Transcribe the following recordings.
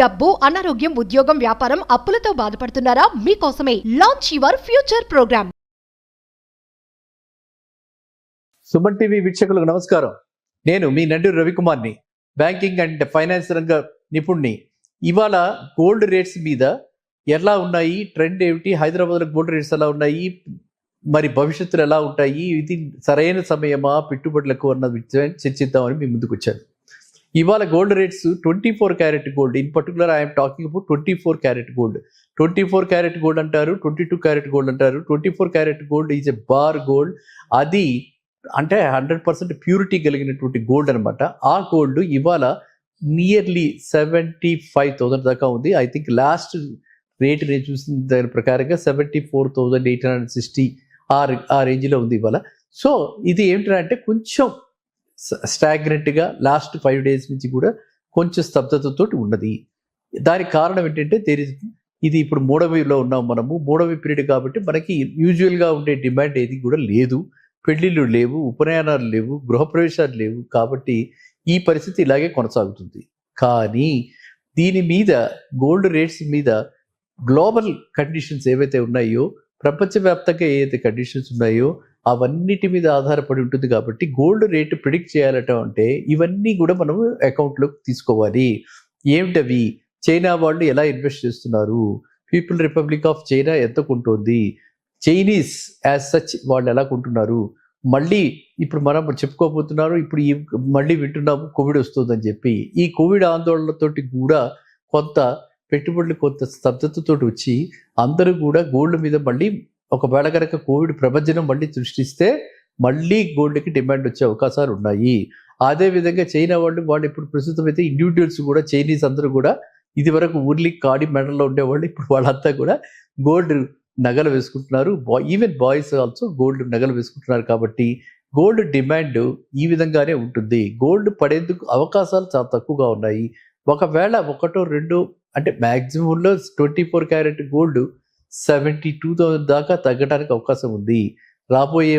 డబ్బు, అనారోగ్యం, ఉద్యోగం, వ్యాపారం, అప్పులతో బాధపడుతున్నారా? మీకోసమే launch your future programme. Suman TV వీక్షకులకు నమస్కారం. నేను మీ నండూరి రవికుమార్ని, బ్యాంకింగ్ అండ్ ఫైనాన్స్ రంగ నిపుణుని. ఇవాళ గోల్డ్ రేట్స్ మీద ఎలా ఉన్నాయి, ట్రెండ్ ఏమిటి, హైదరాబాద్లో గోల్డ్ రేట్స్ ఎలా ఉన్నాయి, మరి భవిష్యత్తులో ఎలా ఉంటాయి, ఇది సరైన సమయమా పెట్టుబడులకు అన్న విషయాన్ని చర్చిద్దామని మీ ముందుకు వచ్చాను. ఇవాళ gold rates 24 carat gold, in particular I'm talking about 24 carat gold. 24 carat gold అంటారు, 22 క్యారెట్ గోల్డ్ అంటారు. 24 carat gold is a bar gold. అది అంటే 100% ప్యూరిటీ కలిగినటువంటి గోల్డ్ అనమాట. ఆ గోల్డ్ ఇవాళ నియర్లీ 75,000 దాకా ఉంది. ఐ థింక్ లాస్ట్ రేట్ నేను చూసిన దాని ప్రకారంగా 74,860 ఆ రేంజ్లో ఉంది ఇవాళ. సో ఇది ఏమిటంటే కొంచెం స్టాగ్నెంట్గా లాస్ట్ 5 days నుంచి కూడా కొంచెం స్తబ్దతతో ఉన్నది. దానికి కారణం ఏంటంటే ఇది ఇప్పుడు మూడవలో ఉన్నాం మనము, మూడవ పీరియడ్ కాబట్టి మనకి యూజువల్గా ఉండే డిమాండ్ ఏది కూడా లేదు. పెళ్లిళ్ళు లేవు, ఉపనయనాలు లేవు, గృహప్రవేశాలు లేవు. కాబట్టి ఈ పరిస్థితి ఇలాగే కొనసాగుతుంది. కానీ దీని మీద గోల్డ్ రేట్స్ మీద గ్లోబల్ కండిషన్స్ ఏవైతే ఉన్నాయో, ప్రపంచవ్యాప్తంగా ఏవైతే కండిషన్స్ ఉన్నాయో అవన్నిటి మీద ఆధారపడి ఉంటుంది. కాబట్టి గోల్డ్ రేటు ప్రిడిక్ట్ చేయాలట అంటే ఇవన్నీ కూడా మనం అకౌంట్లోకి తీసుకోవాలి. ఏమిటవి? చైనా వాళ్ళు ఎలా ఇన్వెస్ట్ చేస్తున్నారు, పీపుల్ రిపబ్లిక్ ఆఫ్ చైనా ఎంత కొంటుంది, చైనీస్ యాజ్ సచ్ వాళ్ళు ఎలా కొంటున్నారు, మళ్ళీ ఇప్పుడు మనం చెప్పుకోబోతున్నారు, ఇప్పుడు మళ్ళీ వింటున్నాము కోవిడ్ వస్తుందని చెప్పి. ఈ కోవిడ్ ఆందోళనతోటి కూడా కొంత పెట్టుబడులు కొంత స్తబ్దతతో వచ్చి అందరూ కూడా గోల్డ్ మీద మళ్ళీ ఒకవేళ కనుక కోవిడ్ ప్రపంచం మళ్ళీ సృష్టిస్తే మళ్ళీ గోల్డ్కి డిమాండ్ వచ్చే అవకాశాలు ఉన్నాయి. అదేవిధంగా చైనా వాళ్ళు ఇప్పుడు ప్రస్తుతం అయితే ఇండివిజువల్స్ కూడా, చైనీస్ అందరూ కూడా ఇది వరకు ఊర్లీ కాడి మెడల్లో ఉండేవాళ్ళు, ఇప్పుడు వాళ్ళంతా కూడా గోల్డ్ నగలు వేసుకుంటున్నారు. ఈవెన్ బాయ్స్ ఆల్సో గోల్డ్ నగలు వేసుకుంటున్నారు. కాబట్టి గోల్డ్ డిమాండ్ ఈ విధంగానే ఉంటుంది. గోల్డ్ పడేందుకు అవకాశాలు చాలా తక్కువగా ఉన్నాయి. ఒకవేళ ఒకటో రెండో అంటే మ్యాక్సిమంలో 24 క్యారెట్ గోల్డ్ 72,000 దాకా తగ్గడానికి అవకాశం ఉంది. రాబోయే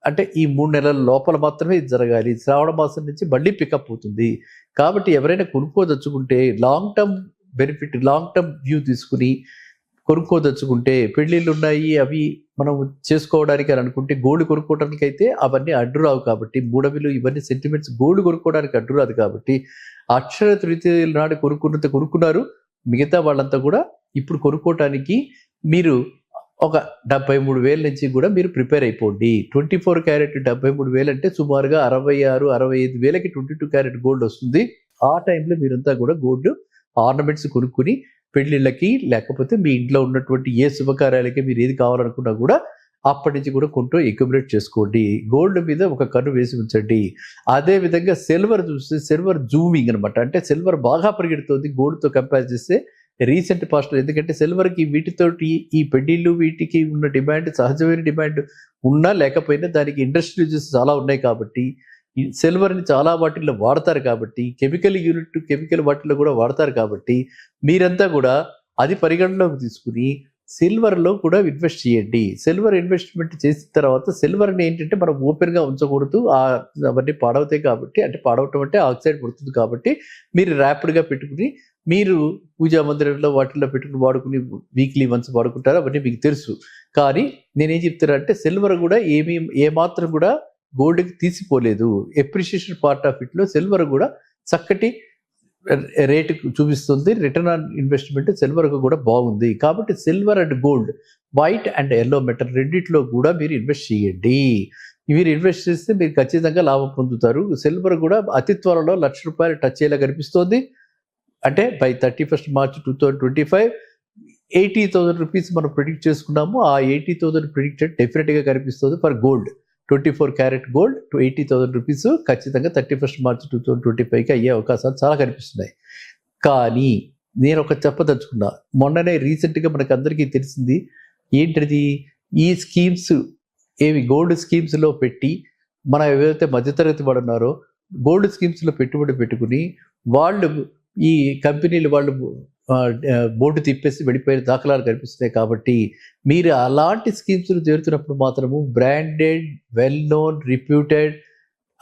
అంటే ఈ 3 నెలల లోపల మాత్రమే ఇది జరగాలి. శ్రావణ మాసం నుంచి మళ్ళీ పికప్ అవుతుంది. కాబట్టి ఎవరైనా కొనుక్కోదలుచుకుంటే long term benefit, long term view తీసుకుని కొనుక్కోదలుచుకుంటే, పెళ్ళిళ్ళు ఉన్నాయి అవి మనం చేసుకోవడానికి అని అనుకుంటే, గోల్డ్ కొనుక్కోవడానికి అయితే అవన్నీ అడ్డు రావు. కాబట్టి మూడవిలు ఇవన్నీ సెంటిమెంట్స్ గోల్డ్ కొనుక్కోవడానికి అడ్డు రాదు. కాబట్టి అక్షర తృతీయ నాడు కొనుక్కున్నారు. మిగతా వాళ్ళంతా కూడా ఇప్పుడు కొనుక్కోవటానికి మీరు ఒక 73,000 నుంచి కూడా మీరు ప్రిపేర్ అయిపోండి. 24 క్యారెట్ 73,000 అంటే సుమారుగా 66,000-65,000కి 22 క్యారెట్ గోల్డ్ వస్తుంది. ఆ టైంలో మీరంతా కూడా గోల్డ్ ఆర్నమెంట్స్ కొనుక్కుని పెళ్ళిళ్ళకి, లేకపోతే మీ ఇంట్లో ఉన్నటువంటి ఏ శుభకార్యాలకి మీరు ఏది కావాలనుకున్నా కూడా అప్పటి నుంచి కూడా కొంటూ అక్యుములేట్ చేసుకోండి. గోల్డ్ మీద ఒక కన్ను వేసి ఉంచండి. అదేవిధంగా సిల్వర్ చూస్తే, సిల్వర్ జూమింగ్ అనమాట. అంటే సిల్వర్ బాగా పరిగెడుతుంది గోల్డ్తో కంపేర్ చేస్తే రీసెంట్ పాస్ట్లో. ఎందుకంటే సిల్వర్కి వీటితోటి ఈ పెళ్లిళ్ళు వీటికి ఉన్న డిమాండ్ సహజమైన డిమాండ్ ఉన్నా లేకపోయినా దానికి ఇండస్ట్రీ యూజెస్ చాలా ఉన్నాయి. కాబట్టి ఈ సిల్వర్ని చాలా వాటిల్లో వాడతారు. కాబట్టి కెమికల్ వాటిల్లో కూడా వాడతారు. కాబట్టి మీరంతా కూడా అది పరిగణలోకి తీసుకుని సిల్వర్లో కూడా ఇన్వెస్ట్ చేయండి. సిల్వర్ ఇన్వెస్ట్మెంట్ చేసిన తర్వాత సిల్వర్ని ఏంటంటే మనం ఓపెన్గా ఉంచకూడదు, అవన్నీ పాడవుతాయి. కాబట్టి అంటే పాడవటం అంటే ఆక్సైడ్ పడుతుంది. కాబట్టి మీరు ర్యాపిడ్గా పెట్టుకుని మీరు పూజా మందిరంలో వాటిల్లో పెట్టుకుని వాడుకుని వీక్లీ వన్స్ వాడుకుంటారు. అవన్నీ మీకు తెలుసు. కానీ నేనేం చెప్తానంటే సిల్వర్ కూడా ఏమాత్రం కూడా గోల్డ్కి తీసిపోలేదు. ఎప్రిషియేషన్ పార్ట్ ఆఫ్ ఇట్లో సిల్వర్ కూడా చక్కటి రేటు చూపిస్తుంది. రిటర్న్ ఆన్ ఇన్వెస్ట్మెంట్ సిల్వర్కు కూడా బాగుంది. కాబట్టి silver and gold, white and yellow metal రెండిట్లో కూడా మీరు ఇన్వెస్ట్ చేయండి. మీరు ఇన్వెస్ట్ చేస్తే మీరు ఖచ్చితంగా లాభం పొందుతారు. సిల్వర్ కూడా అతి త్వరలో ₹1,00,000 టచ్ అయ్యేలా కనిపిస్తోంది. అంటే బై 31st March 2025 ₹80,000 మనం ప్రిడిక్ట్ చేసుకున్నాము. ఆ 80,000 ప్రిడిక్టెడ్ డెఫినెట్గా కనిపిస్తుంది for gold. 24 carat gold to ₹80,000 ఖచ్చితంగా 31st March 2025కి అయ్యే అవకాశాలు చాలా కనిపిస్తున్నాయి. కానీ నేను ఒక చెప్పదలుచుకున్నా, మొన్ననే రీసెంట్గా మనకు అందరికీ తెలిసింది ఏంటిది, ఈ స్కీమ్స్ ఏవి గోల్డ్ స్కీమ్స్లో పెట్టి మనం ఏవైతే మధ్యతరగతి వాడు ఉన్నారో గోల్డ్ స్కీమ్స్లో పెట్టుబడి పెట్టుకుని వాళ్ళు ఈ కంపెనీలు వాళ్ళు బోర్డు తిప్పేసి వెళ్ళిపోయిన దాఖలాలు కనిపిస్తున్నాయి. కాబట్టి మీరు అలాంటి స్కీమ్స్లో చేరుతున్నప్పుడు మాత్రము బ్రాండెడ్, వెల్ నోన్, రిప్యూటెడ్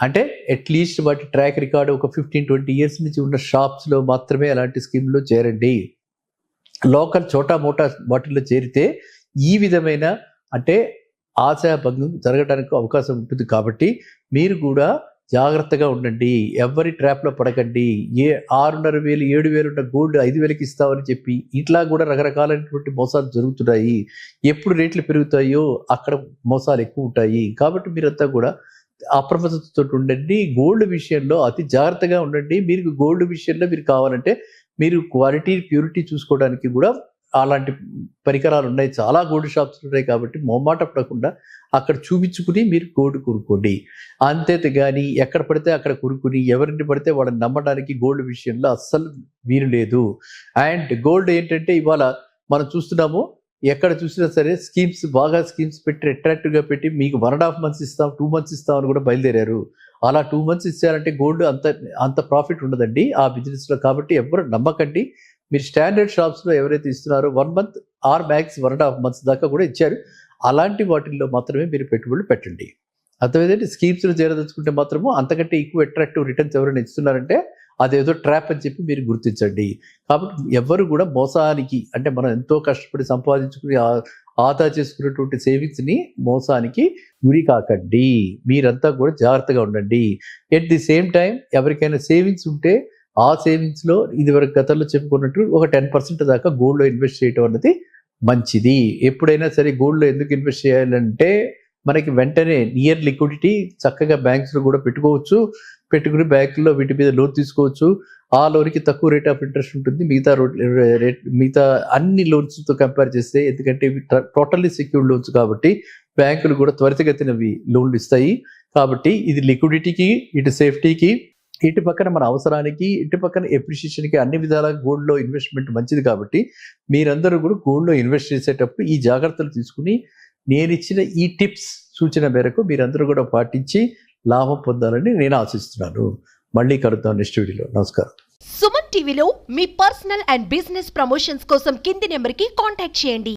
అంటే అట్లీస్ట్ వాటి ట్రాక్ రికార్డు ఒక 15-20 ఇయర్స్ నుంచి ఉన్న షాప్స్లో మాత్రమే అలాంటి స్కీమ్లో చేరండి. లోకల్ చోటా మోటా వాటిల్లో చేరితే ఈ విధమైన అంటే ఆశాభంగం జరగడానికి అవకాశం ఉంటుంది. కాబట్టి మీరు కూడా జాగ్రత్తగా ఉండండి, ఎవరి ట్రాప్లో పడకండి. 6,500,000 7,000 ఉన్న గోల్డ్ 5,000కి ఇస్తామని చెప్పి ఇట్లా కూడా రకరకాలైనటువంటి మోసాలు జరుగుతున్నాయి. ఎప్పుడు రేట్లు పెరుగుతాయో అక్కడ మోసాలు ఎక్కువ ఉంటాయి. కాబట్టి మీరంతా కూడా అప్రమత్తతో ఉండండి. గోల్డ్ విషయంలో అతి జాగ్రత్తగా ఉండండి. మీరు గోల్డ్ విషయంలో మీరు కావాలంటే మీరు క్వాలిటీ ప్యూరిటీ చూసుకోవడానికి కూడా అలాంటి పరికరాలు ఉన్నాయి. చాలా గోల్డ్ షాప్స్ ఉన్నాయి. కాబట్టి మొహమాట పడకుండా అక్కడ చూపించుకుని మీరు గోల్డ్ కొనుక్కోండి. అంతే కానీ ఎక్కడ పడితే అక్కడ కొనుక్కుని ఎవరిని పడితే వాళ్ళని నమ్మడానికి గోల్డ్ విషయంలో అస్సలు వీలు లేదు. అండ్ గోల్డ్ ఏంటంటే ఇవాళ మనం చూస్తున్నాము, ఎక్కడ చూసినా సరే బాగా స్కీమ్స్ పెట్టి అట్రాక్టివ్గా పెట్టి మీకు 1.5 months ఇస్తాం, 2 months ఇస్తాం అని కూడా బయలుదేరారు. అలా 2 months ఇచ్చారంటే గోల్డ్ అంత ప్రాఫిట్ ఉండదండి ఆ బిజినెస్లో. కాబట్టి ఎవరు నమ్మకండి. మీరు స్టాండర్డ్ షాప్స్లో ఎవరైతే ఇస్తున్నారో 1 month ఆర్ మ్యాక్స్ 1.5 months దాకా కూడా ఇచ్చారు. అలాంటి వాటిల్లో మాత్రమే మీరు పెట్టుబడులు పెట్టండి. అర్థమైందంటే స్కీమ్స్లో చేరదలుచుకుంటే మాత్రము అంతకంటే ఎక్కువ అట్రాక్టివ్ రిటర్న్స్ ఎవరైనా ఇస్తున్నారంటే అదేదో ట్రాప్ అని చెప్పి మీరు గుర్తించండి. కాబట్టి ఎవరు కూడా మోసానికి అంటే మనం ఎంతో కష్టపడి సంపాదించుకుని ఆదా చేసుకున్నటువంటి సేవింగ్స్ని మోసానికి గురి కాకండి. మీరంతా కూడా జాగ్రత్తగా ఉండండి. ఎట్ ది సేమ్ టైం ఎవరికైనా సేవింగ్స్ ఉంటే ఆ సేవింగ్స్లో ఇదివరకు గతంలో చెప్పుకున్నట్టు ఒక 10% దాకా గోల్డ్లో ఇన్వెస్ట్ చేయడం అనేది మంచిది. ఎప్పుడైనా సరే గోల్డ్లో ఎందుకు ఇన్వెస్ట్ చేయాలంటే మనకి వెంటనే నియర్ లిక్విడిటీ చక్కగా బ్యాంక్స్లో కూడా పెట్టుకోవచ్చు. పెట్టుకుని బ్యాంకుల్లో వీటి మీద లోన్ తీసుకోవచ్చు. ఆ లోన్కి తక్కువ రేట్ ఆఫ్ ఇంట్రెస్ట్ ఉంటుంది మిగతా అన్ని లోన్స్తో కంపేర్ చేస్తే. ఎందుకంటే ఇవి టోటల్లీ సెక్యూర్డ్ లోన్స్ కాబట్టి బ్యాంకులు కూడా త్వరితగతినవి లోన్లు ఇస్తాయి. కాబట్టి ఇది లిక్విడిటీకి, ఇటు సేఫ్టీకి, ఇటు పక్కన మన అవసరానికి, ఇటు పక్కన ఎప్రిషియేషన్కి అన్ని విధాల గోల్డ్లో ఇన్వెస్ట్మెంట్ మంచిది. కాబట్టి మీరందరూ కూడా గోల్డ్లో ఇన్వెస్ట్ చేసేటప్పుడు ఈ జాగ్రత్తలు తీసుకుని నేను ఇచ్చిన ఈ టిప్స్ సూచన మేరకు మీరందరూ కూడా పాటించి లాభం పొందాలని నేను ఆశిస్తున్నాను. మళ్ళీ కలుద్దాం నెక్స్ట్ వీడియోలో. నమస్కారం. సుమన్ టీవీలో మీ పర్సనల్ అండ్ బిజినెస్ ప్రమోషన్స్ కోసం కింది నెంబర్కి కాంటాక్ట్ చేయండి.